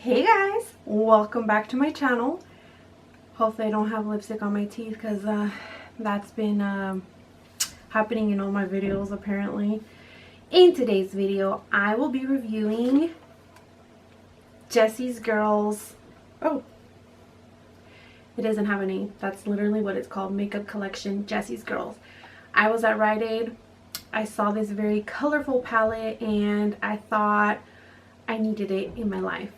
Hey guys, welcome back to my channel. Hopefully I don't have lipstick on my teeth because that's been happening in all my videos apparently. In today's video I will be reviewing Jesse's Girls. Oh, it doesn't have a name. That's literally what it's called. Makeup collection, Jesse's Girls. I was at Rite Aid. I saw this very colorful palette and I thought I needed it in my life.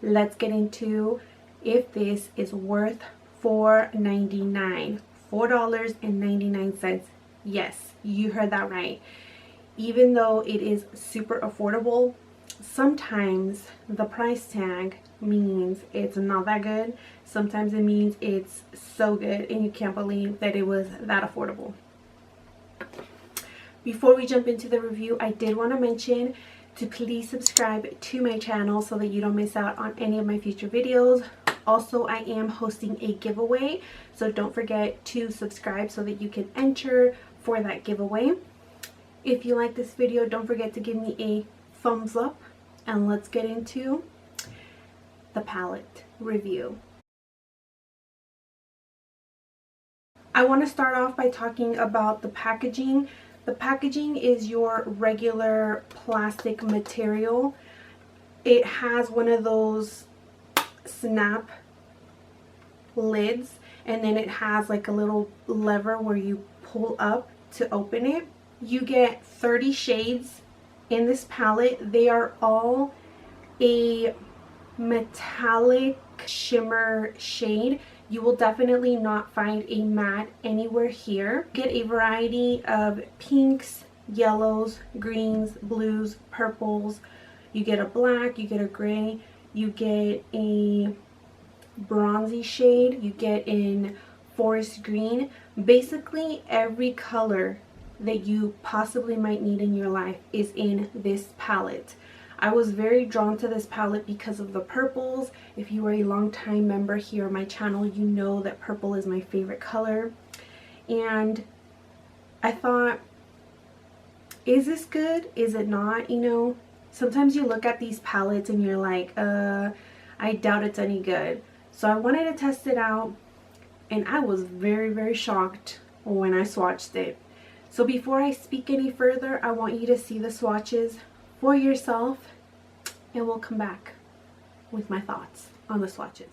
Let's get into if this is worth $4.99. $4.99. Yes, you heard that right. Even though it is super affordable, sometimes the price tag means it's not that good. Sometimes it means it's so good and you can't believe that it was that affordable. Before we jump into the review, I did want to mention to please subscribe to my channel so that you don't miss out on any of my future videos. Also, I am hosting a giveaway, so don't forget to subscribe so that you can enter for that giveaway. If you like this video, don't forget to give me a thumbs up, and let's get into the palette review. I want to start off by talking about the packaging. The packaging is your regular plastic material. It has one of those snap lids, and then it has like a little lever where you pull up to open it. You get 30 shades in this palette. They are all a metallic shimmer shade. You will definitely not find a matte anywhere here. Get a variety of pinks, yellows, greens, blues, purples. You get a black, you get a gray, you get a bronzy shade, you get in forest green. Basically every color that you possibly might need in your life is in this palette. I was very drawn to this palette because of the purples. If you are a long-time member here on my channel, you know that purple is my favorite color. And I thought, is this good? Is it not? You know, sometimes you look at these palettes and you're like, I doubt it's any good. So I wanted to test it out, and I was very, very shocked when I swatched it. So before I speak any further, I want you to see the swatches for yourself, and we'll come back with my thoughts on the swatches.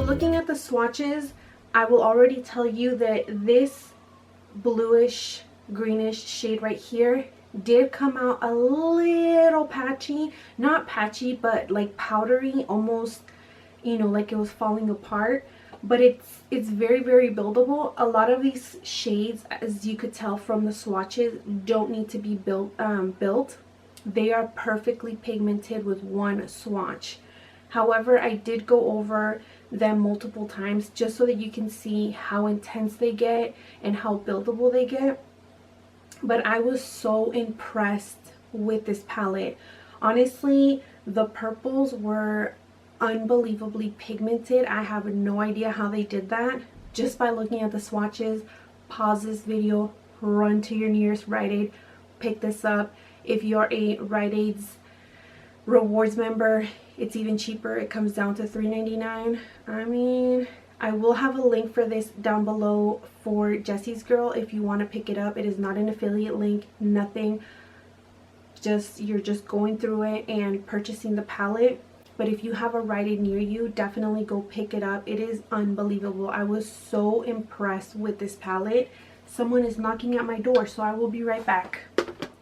looking at the swatches, I will already tell you that this bluish greenish shade right here did come out a little patchy. Not patchy, but like powdery, almost, you know, like it was falling apart. But it's very, very buildable. A lot of these shades, as you could tell from the swatches, don't need to be built. They are perfectly pigmented with one swatch. However, I did go over them multiple times just so that you can see how intense they get and how buildable they get. But I was so impressed with this palette. Honestly, the purples were unbelievably pigmented. I have no idea how they did that. Just by looking at the swatches, pause this video, run to your nearest Rite Aid, pick this up. If you're a Rite Aid's rewards member, it's even cheaper. It comes down to $3.99. I mean, I will have a link for this down below for Jesse's Girl if you want to pick it up. It is not an affiliate link, nothing. You're just going through it and purchasing the palette. But if you have a Rite Aid near you, definitely go pick it up. It is unbelievable. I was so impressed with this palette. Someone is knocking at my door, so I will be right back.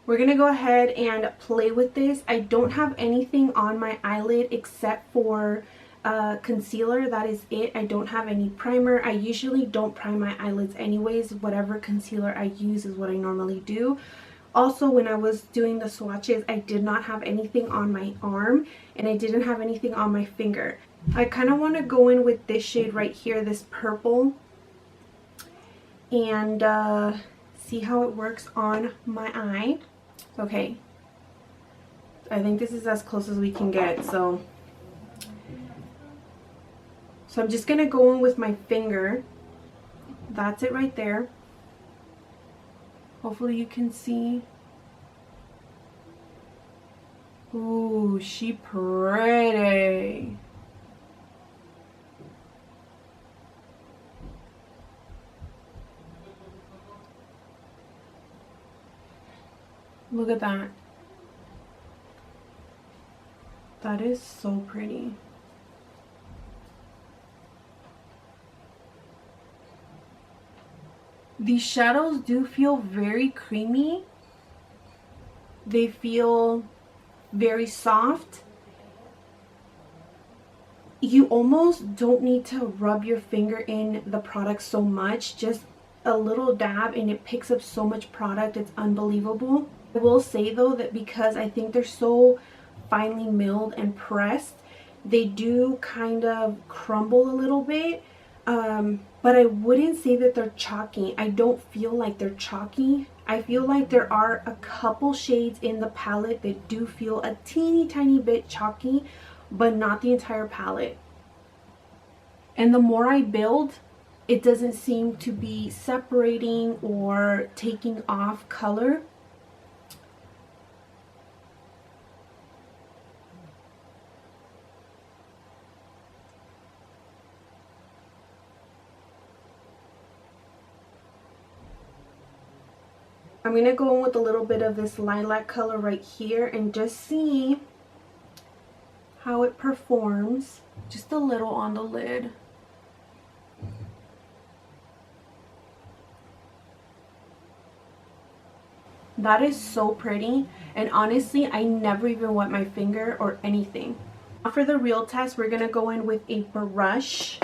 We're going to go ahead and play with this. I don't have anything on my eyelid except for concealer. That is it. I don't have any primer. I usually don't prime my eyelids anyways. Whatever concealer I use is what I normally do. Also, when I was doing the swatches, I did not have anything on my arm and I didn't have anything on my finger. I kind of want to go in with this shade right here, this purple, and see how it works on my eye. Okay, I think this is as close as we can get. So I'm just going to go in with my finger. That's it right there. Hopefully you can see. Ooh, she pretty. Look at that. That is so pretty. These shadows do feel very creamy. They feel very soft. You almost don't need to rub your finger in the product so much. Just a little dab and it picks up so much product. It's unbelievable. I will say though that because I think they're so finely milled and pressed, they do kind of crumble a little bit. But I wouldn't say that they're chalky. I don't feel like they're chalky. I feel like there are a couple shades in the palette that do feel a teeny tiny bit chalky, but not the entire palette. And the more I build, it doesn't seem to be separating or taking off color. I'm going to go in with a little bit of this lilac color right here and just see how it performs. Just a little on the lid. That is so pretty, and honestly I never even wet my finger or anything. Now for the real test, we're going to go in with a brush.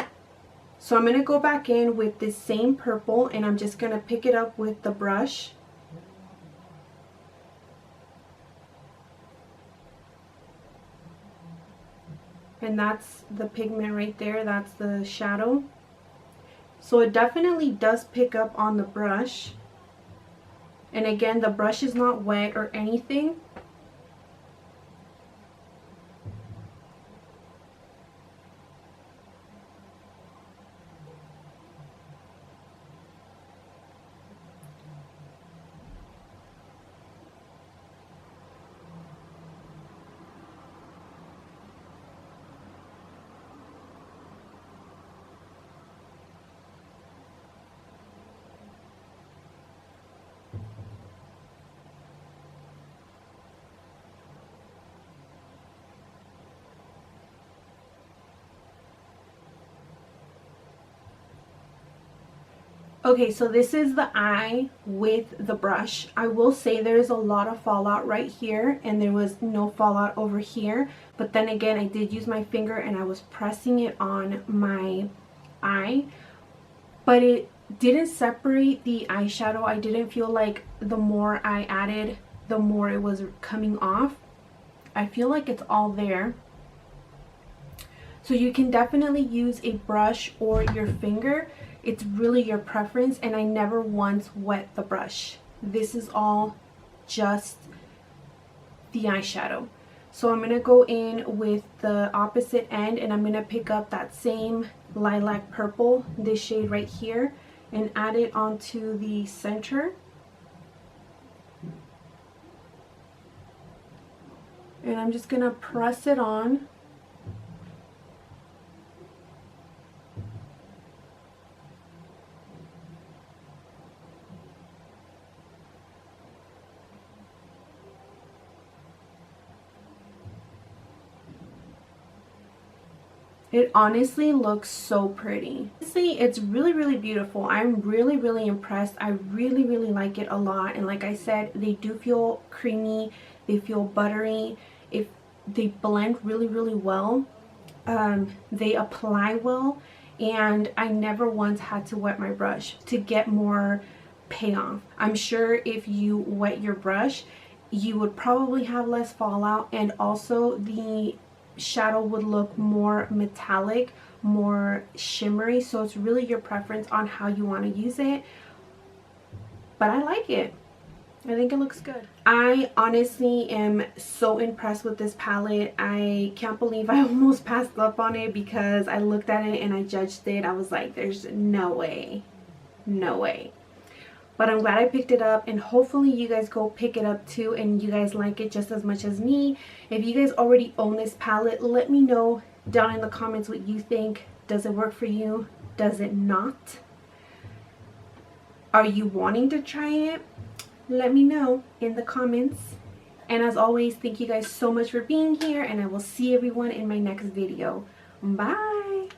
So I'm going to go back in with this same purple and I'm just going to pick it up with the brush. And that's the pigment right there, that's the shadow. So it definitely does pick up on the brush. And again, the brush is not wet or anything. Okay, so this is the eye with the brush. I will say there's a lot of fallout right here, and there was no fallout over here. But then again, I did use my finger and I was pressing it on my eye. But it didn't separate the eyeshadow. I didn't feel like the more I added, the more it was coming off. I feel like it's all there. So you can definitely use a brush or your finger. It's really your preference, and I never once wet the brush. This is all just the eyeshadow. So I'm going to go in with the opposite end, and I'm going to pick up that same lilac purple, this shade right here, and add it onto the center. And I'm just going to press it on. It honestly looks so pretty. Honestly, it's really beautiful. I'm really impressed. I really like it a lot. And like I said, they do feel creamy. They feel buttery. If they blend really well. They apply well. And I never once had to wet my brush to get more payoff. I'm sure if you wet your brush, you would probably have less fallout, and also the shadow would look more metallic, more shimmery. So it's really your preference on how you want to use it, but I like it. I think it looks good. I honestly am so impressed with this palette. I can't believe I almost passed up on it because I looked at it and I judged it. I was like, there's no way, no way. But I'm glad I picked it up, and hopefully you guys go pick it up too and you guys like it just as much as me. If you guys already own this palette, let me know down in the comments what you think. Does it work for you? Does it not? Are you wanting to try it? Let me know in the comments. And as always, thank you guys so much for being here, and I will see everyone in my next video. Bye!